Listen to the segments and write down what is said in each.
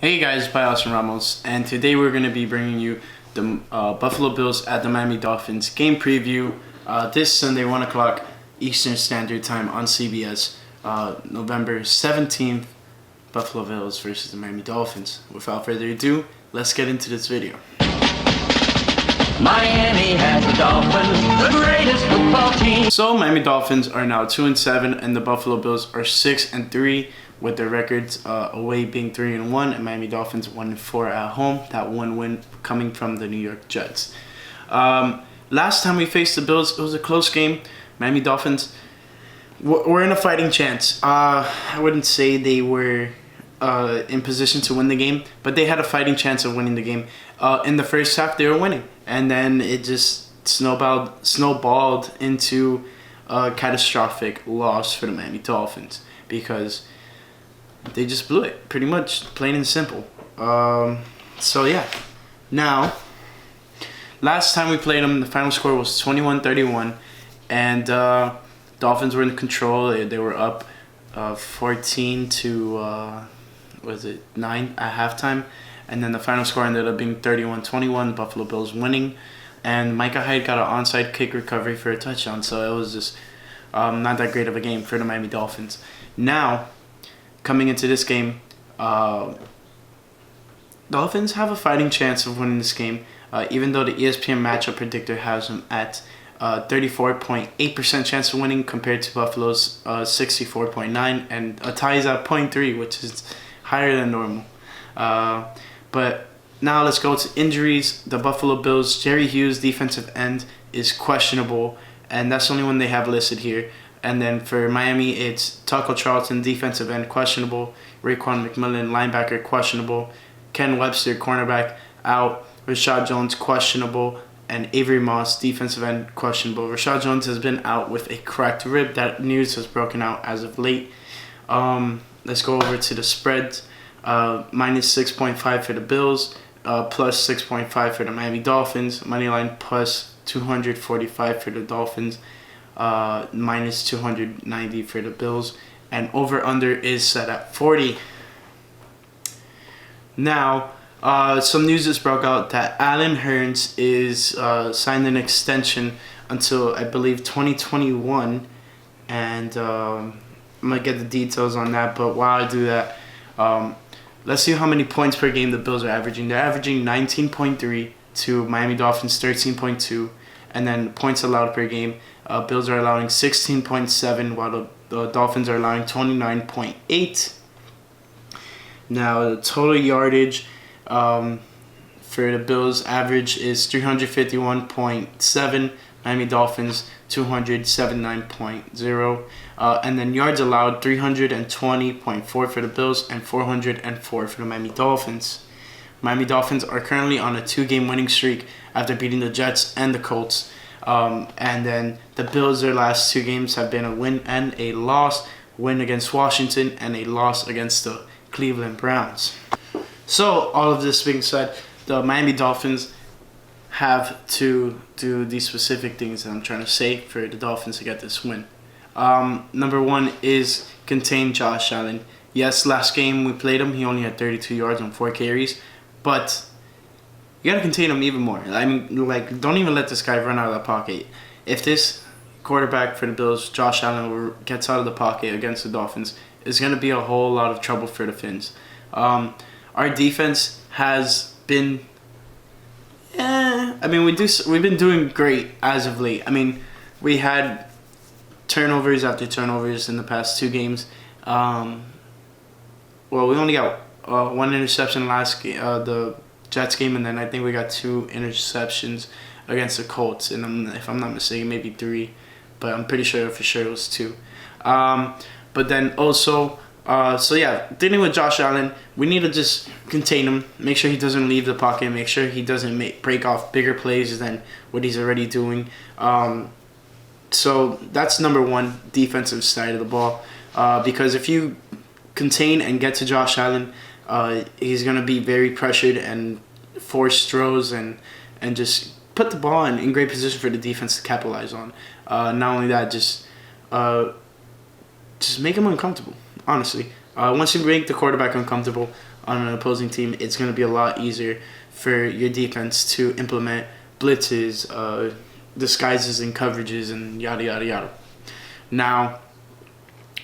Hey guys, it's Austin Ramos, and today we're going to be bringing you the Buffalo Bills at the Miami Dolphins game preview this Sunday, 1 o'clock Eastern Standard Time on CBS, November 17th, Buffalo Bills versus the Miami Dolphins. Without further ado, let's get into this video. Miami has the Dolphins, the greatest football team. So Miami Dolphins are now 2-7, and the Buffalo Bills are 6-3, with their records away being 3-1, and Miami Dolphins 1-4 at home. That one win coming from the New York Jets. Last time we faced the Bills, it was a close game. Miami Dolphins were in a fighting chance. I wouldn't say they were in position to win the game, but they had a fighting chance of winning the game. In the first half, they were winning, and then it just snowballed into a catastrophic loss for the Miami Dolphins because they just blew it, pretty much, plain and simple. So yeah, now, last time we played them, the final score was 21-31, and Dolphins were in control. They were up 14 to 9 at halftime, and then the final score ended up being 31-21. Buffalo Bills winning, and Micah Hyde got an onside kick recovery for a touchdown. So it was just not that great of a game for the Miami Dolphins. Now, coming into this game, Dolphins have a fighting chance of winning this game, even though the ESPN matchup predictor has them at 34.8% chance of winning compared to Buffalo's 64.9%, and a tie is at 0.3, which is higher than normal. But now let's go to injuries. The Buffalo Bills, Jerry Hughes, defensive end, is questionable, and that's the only one they have listed here. And then for Miami, it's Tucker Charlton, defensive end, questionable. Raekwon McMillan, linebacker, questionable. Ken Webster, cornerback, out. Rashad Jones, questionable. And Avery Moss, defensive end, questionable. Rashad Jones has been out with a cracked rib. That news has broken out as of late. Let's go over to the spreads. Minus 6.5 for the Bills. Plus 6.5 for the Miami Dolphins. Moneyline plus 245 for the Dolphins. Minus 290 for the Bills, and over-under is set at 40. Now, some news just broke out that Allen Hurns is signed an extension until, I believe, 2021, and I'm going to get the details on that, but while I do that, let's see how many points per game the Bills are averaging. They're averaging 19.3 to Miami Dolphins 13.2, and then points allowed per game. Bills are allowing 16.7, while the Dolphins are allowing 29.8. Now, the total yardage for the Bills average is 351.7, Miami Dolphins 279.0, and then yards allowed 320.4 for the Bills and 404 for the Miami Dolphins. Miami Dolphins are currently on a 2-game winning streak after beating the Jets and the Colts. And then the Bills, their last 2 games have been a win and a loss. Win against Washington and a loss against the Cleveland Browns. So, all of this being said, the Miami Dolphins have to do these specific things that I'm trying to say for the Dolphins to get this win. Number 1 is contain Josh Allen. Yes, last game we played him, he only had 32 yards on 4 carries, but you gotta contain him even more. I mean, don't even let this guy run out of the pocket. If this quarterback for the Bills, Josh Allen, gets out of the pocket against the Dolphins, it's gonna be a whole lot of trouble for the Fins. Our defense has been, we've been doing great as of late. I mean, we had turnovers after turnovers in the past 2 games. Well, we only got 1 interception last game, the Jets game, and then I think we got 2 interceptions against the Colts, and if I'm not mistaken, maybe 3, but I'm pretty sure for sure it was 2. But then also, dealing with Josh Allen, we need to just contain him, make sure he doesn't leave the pocket, make sure he doesn't break off bigger plays than what he's already doing. So that's number 1, defensive side of the ball, because if you contain and get to Josh Allen, he's going to be very pressured and force throws and just put the ball in great position for the defense to capitalize on. Not only that, just make him uncomfortable, honestly. Once you make the quarterback uncomfortable, on an opposing team, it's going to be a lot easier for your defense to implement blitzes, disguises and coverages, and yada, yada, yada. Now,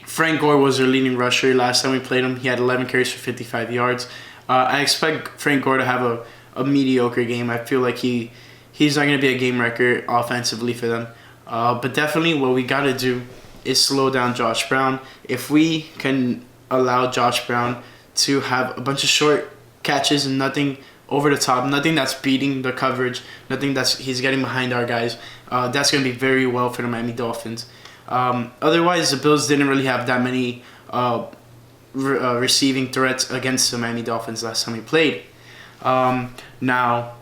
Frank Gore was their leading rusher. Last time we played him, he had 11 carries for 55 yards. I expect Frank Gore to have a mediocre game. I feel like he's not going to be a game wrecker offensively for them. But definitely what we got to do is slow down Josh Brown. If we can allow Josh Brown to have a bunch of short catches and nothing over the top, nothing that's beating the coverage, nothing that's he's getting behind our guys, that's going to be very well for the Miami Dolphins. Otherwise, the Bills didn't really have that many receiving threats against the Miami Dolphins last time we played. Now,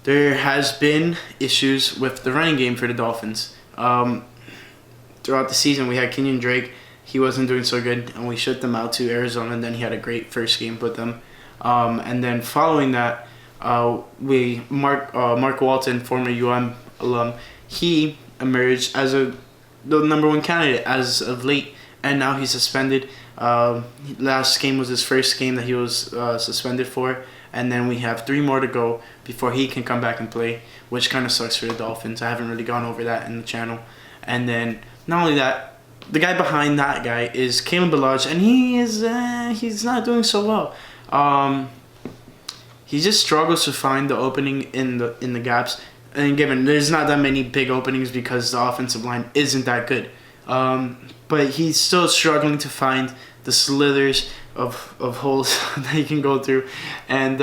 there has been issues with the running game for the Dolphins. Throughout the season, we had Kenyon Drake. He wasn't doing so good, and we shipped him out to Arizona, and then he had a great first game with them. And then following that, Mark Walton, former UM alum, he emerged as the number one candidate as of late, and now he's suspended. Last game was his first game that he was suspended for, and then we have 3 more to go before he can come back and play, which kind of sucks for the Dolphins. I haven't really gone over that in the channel. And then not only that, the guy behind that guy is Kalen Ballage, and he's not doing so well. He just struggles to find the opening in the gaps, and given there's not that many big openings because the offensive line isn't that good. But he's still struggling to find the slithers of holes that he can go through, and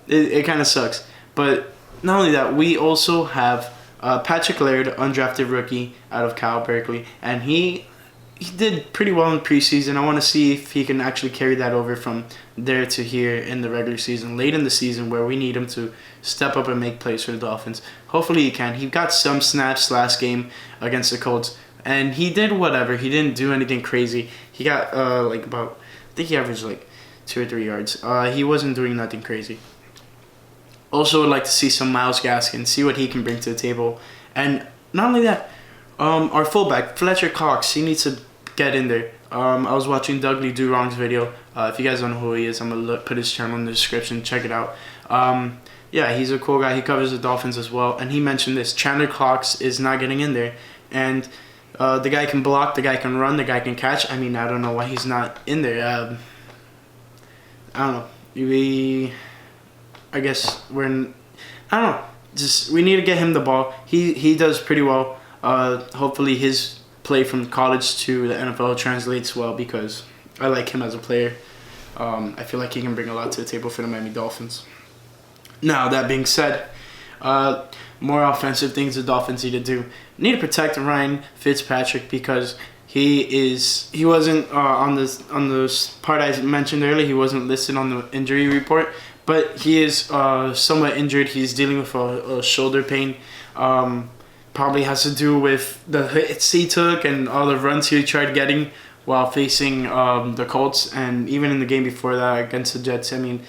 it kind of sucks. But not only that, we also have Patrick Laird, undrafted rookie out of Cal Berkeley, and he did pretty well in preseason. I want to see if he can actually carry that over from there to here in the regular season, late in the season, where we need him to step up and make plays for the Dolphins. Hopefully he can. He got some snaps last game against the Colts, and he did whatever. He didn't do anything crazy. He got I think he averaged 2 or 3 yards. He wasn't doing nothing crazy. Also would like to see some Myles Gaskin, see what he can bring to the table. And not only that, our fullback, Fletcher Cox, he needs to get in there. I was watching Doug Lee Do Wrong's video. If you guys don't know who he is, I'm going to put his channel in the description. Check it out. He's a cool guy. He covers the Dolphins as well. And he mentioned this. Chandler Cox is not getting in there. And the guy can block, the guy can run, the guy can catch. I mean, I don't know why he's not in there. I don't know. I guess I don't know. Just we need to get him the ball. He does pretty well. Hopefully his play from college to the NFL translates well, because I like him as a player. I feel like he can bring a lot to the table for the Miami Dolphins. Now, that being said, more offensive things the Dolphins need to do. Need to protect Ryan Fitzpatrick, because he wasn't on the part I mentioned earlier. He wasn't listed on the injury report, but he is somewhat injured. He's dealing with a shoulder pain. Probably has to do with the hits he took and all the runs he tried getting while facing the Colts, and even in the game before that against the Jets. I mean,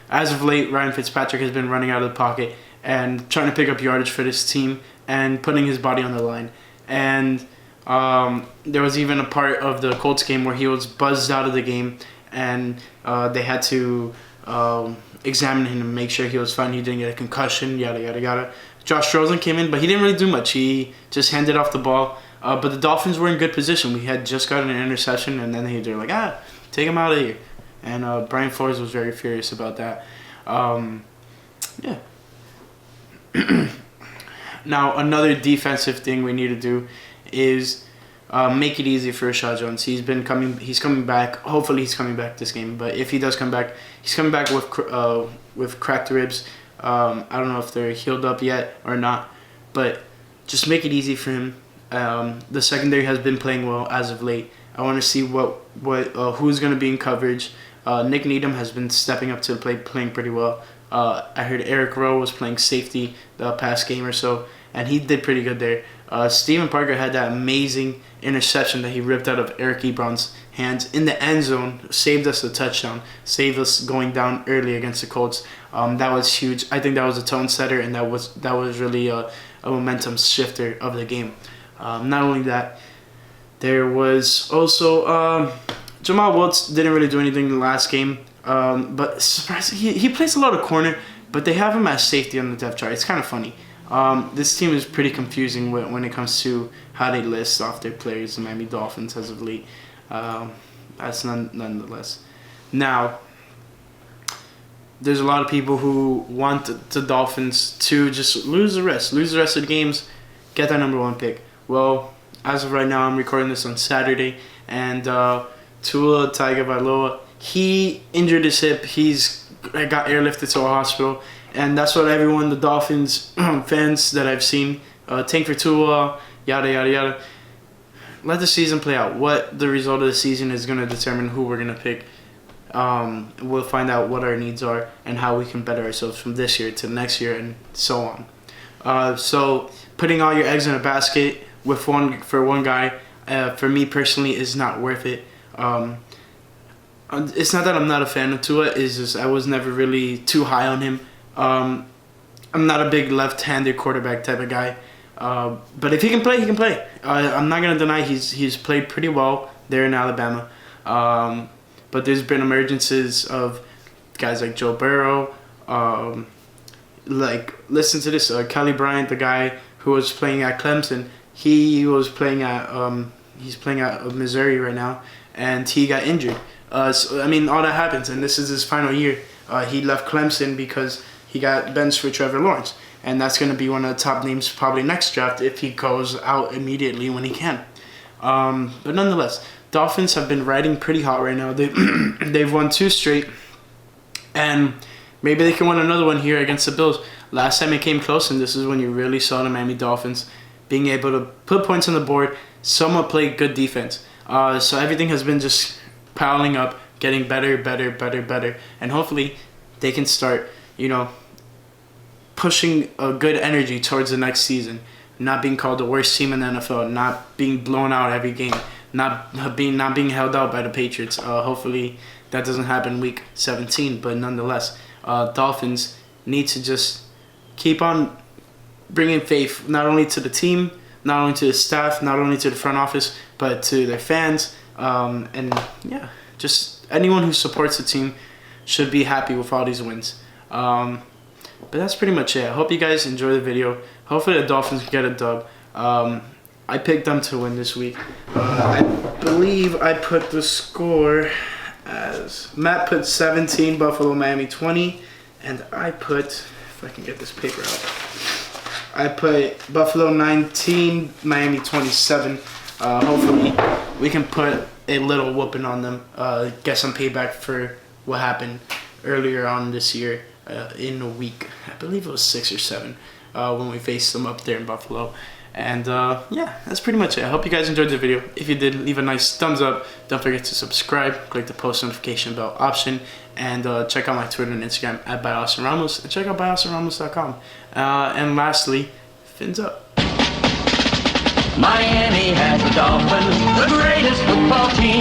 as of late, Ryan Fitzpatrick has been running out of the pocket and trying to pick up yardage for this team and putting his body on the line. And there was even a part of the Colts game where he was buzzed out of the game, and they had to examine him and make sure he was fine. He didn't get a concussion, yada, yada, yada. Josh Rosen came in, but he didn't really do much. He just handed off the ball. But the Dolphins were in good position. We had just gotten an interception, and then they're like, take him out of here. And Brian Flores was very furious about that. Now, another defensive thing we need to do is make it easy for Rashad Jones. He's coming back. Hopefully he's coming back this game. But if he does come back, he's coming back with cracked ribs. I don't know if they're healed up yet or not. But just make it easy for him. The secondary has been playing well as of late. I want to see who's going to be in coverage. Nick Needham has been stepping up to the plate, playing pretty well. I heard Eric Rowe was playing safety the past game or so, and he did pretty good there. Steven Parker had that amazing interception that he ripped out of Eric Ebron's hands in the end zone, saved us a touchdown, saved us going down early against the Colts. That was huge. I think that was a tone setter, and that was really a momentum shifter of the game. Not only that, there was also Jamal Wiltz didn't really do anything in the last game, but surprisingly, he plays a lot of corner, but they have him as safety on the depth chart. It's kind of funny. This team is pretty confusing when it comes to how they list off their players, the Miami Dolphins, as of late. That's nonetheless. Now, there's a lot of people who want the Dolphins to just lose the rest of the games, get that #1 pick. Well, as of right now, I'm recording this on Saturday, and Tua Tagovailoa, he injured his hip. He's got airlifted to a hospital, and that's what everyone, the Dolphins fans that I've seen, tank for Tua, yada yada yada. Let the season play out. What the result of the season is going to determine who we're going to pick. We'll find out what our needs are and how we can better ourselves from this year to next year and so on. So putting all your eggs in a basket with one guy, for me personally, is not worth it. It's not that I'm not a fan of Tua. It's just I was never really too high on him. I'm not a big left-handed quarterback type of guy. But if he can play, he can play. I'm not gonna deny he's played pretty well there in Alabama. But there's been emergences of guys like Joe Burrow. Listen to this, Kelly Bryant, the guy who was playing at Clemson. He's playing at Missouri right now, and he got injured. So I mean, all that happens, and this is his final year. He left Clemson because he got benched for Trevor Lawrence, and that's going to be one of the top names probably next draft if he goes out immediately when he can. But nonetheless, Dolphins have been riding pretty hot right now. They've won 2 straight, and maybe they can win another one here against the Bills. Last time it came close, and this is when you really saw the Miami Dolphins being able to put points on the board, somewhat play good defense. So everything has been just piling up, getting better, and hopefully they can start, pushing a good energy towards the next season. Not being called the worst team in the NFL, not being blown out every game, not being held out by the Patriots. Hopefully that doesn't happen week 17, but nonetheless, Dolphins need to just keep on bringing faith not only to the team, not only to the staff, not only to the front office, but to their fans. And yeah, just anyone who supports the team should be happy with all these wins. But that's pretty much it. I hope you guys enjoy the video. Hopefully the Dolphins get a dub. I picked them to win this week. I believe I put the score as Matt put 17, Buffalo, Miami 20, and I put, if I can get this paper out, I put Buffalo 19, Miami 27. Hopefully we can put a little whooping on them, get some payback for what happened earlier on this year in a week. I believe it was 6 or 7 when we faced them up there in Buffalo. And yeah, that's pretty much it. I hope you guys enjoyed the video. If you did, leave a nice thumbs up. Don't forget to subscribe, click the post notification bell option, and check out my Twitter and Instagram at @ByAustinRamos, and check out byaustinramos.com. And lastly, fins up. Miami has the Dolphins, the greatest football team.